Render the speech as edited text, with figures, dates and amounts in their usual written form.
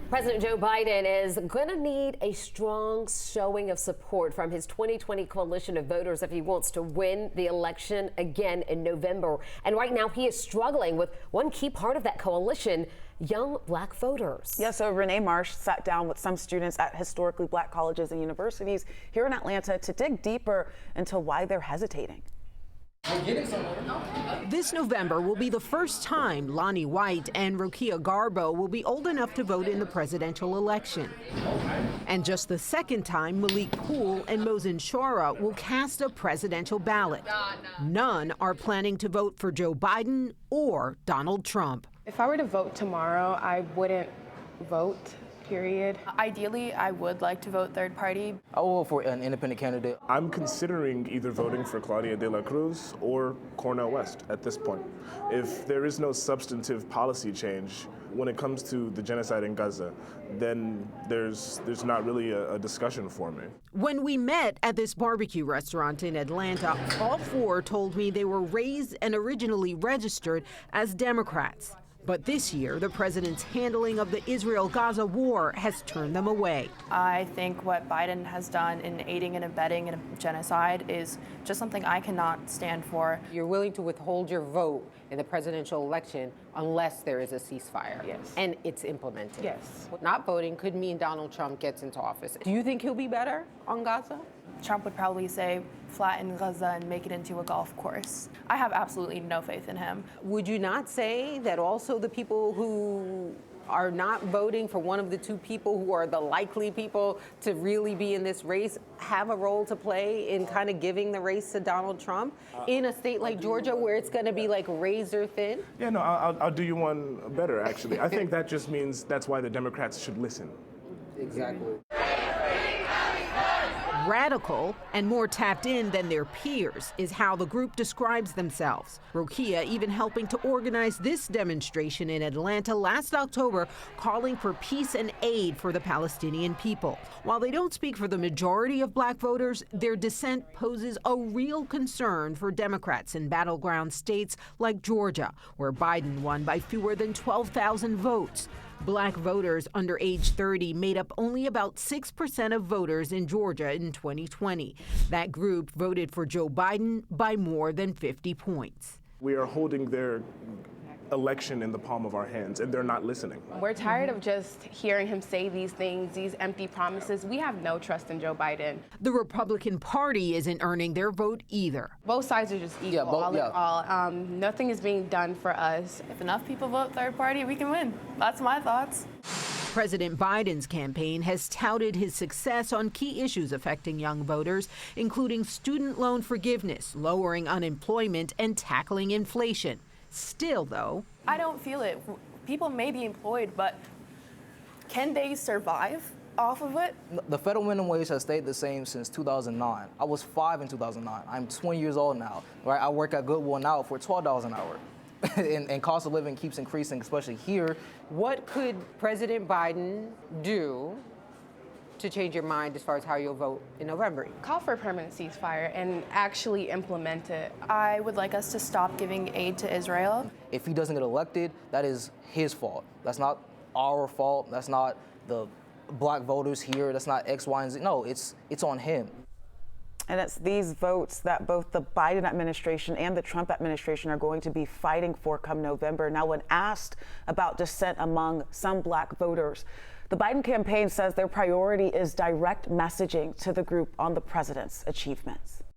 President Joe Biden is going to need a strong showing of support from his 2020 coalition of voters if he wants to win the election again in November. And right now he is struggling with one key part of that coalition, young black voters. Yeah, so Renee Marsh sat down with some students at historically black colleges and universities here in Atlanta to dig deeper into why they're hesitating. This November will be the first time Lonnie White and Rokia Garbo will be old enough to vote in the presidential election. And just the second time Malik Poole and Mosin Shora will cast a presidential ballot. None are planning to vote for Joe Biden or Donald Trump. If I were to vote tomorrow, I wouldn't vote. Period. Ideally, I would like to vote third party. I will vote for an independent candidate. I'm considering either voting for Claudia de la Cruz or Cornel West at this point. If there is no substantive policy change when it comes to the genocide in Gaza, then there's not really a discussion for me. When we met at this barbecue restaurant in Atlanta, all four told me they were raised and originally registered as Democrats. But this year, the president's handling of the Israel-Gaza war has turned them away. I think what Biden has done in aiding and abetting in a genocide is just something I cannot stand for. You're willing to withhold your vote in the presidential election unless there is a ceasefire. Yes. And it's implemented. Yes. Not voting could mean Donald Trump gets into office. Do you think he'll be better on Gaza? Trump would probably say flatten Gaza and make it into a golf course. I have absolutely no faith in him. Would you not say that also the people who are not voting for one of the two people who are the likely people to really be in this race have a role to play in kind of giving the race to Donald Trump in a state like Georgia where it's going to be like razor thin? Yeah, no, I'll do you one better, actually. I think that just means that's why the Democrats should listen. Exactly. Radical and more tapped in than their peers is how the group describes themselves. Rokia even helping to organize this demonstration in Atlanta last October, calling for peace and aid for the Palestinian people. While they don't speak for the majority of black voters, their dissent poses a real concern for Democrats in battleground states like Georgia, where Biden won by fewer than 12,000 votes. Black voters under age 30 made up only about 6% of voters in Georgia in 2020. That group voted for Joe Biden by more than 50 points. We are holding their election in the palm of our hands, and they're not listening. We're tired of just hearing him say these things, these empty promises. We have no trust in Joe Biden. The Republican Party isn't earning their vote either. Both sides are just equal, all. Nothing is being done for us. If enough people vote third party, we can win. That's my thoughts. President Biden's campaign has touted his success on key issues affecting young voters, including student loan forgiveness, lowering unemployment, and tackling inflation. Still, though, I don't feel it. People may be employed, but can they survive off of it? The federal minimum wage has stayed the same since 2009. I was 5 in 2009. I'm 20 years old now. Right? I work at Goodwill now for $12 an hour. and cost of living keeps increasing, especially here. What could President Biden do to change your mind as far as how you'll vote in November? Call for a permanent ceasefire and actually implement it. I would like us to stop giving aid to Israel. If he doesn't get elected, that is his fault. That's not our fault. That's not the black voters here. That's not X, Y, and Z. No, it's on him. And it's these votes that both the Biden administration and the Trump administration are going to be fighting for come November. Now, when asked about dissent among some black voters, the Biden campaign says their priority is direct messaging to the group on the president's achievements.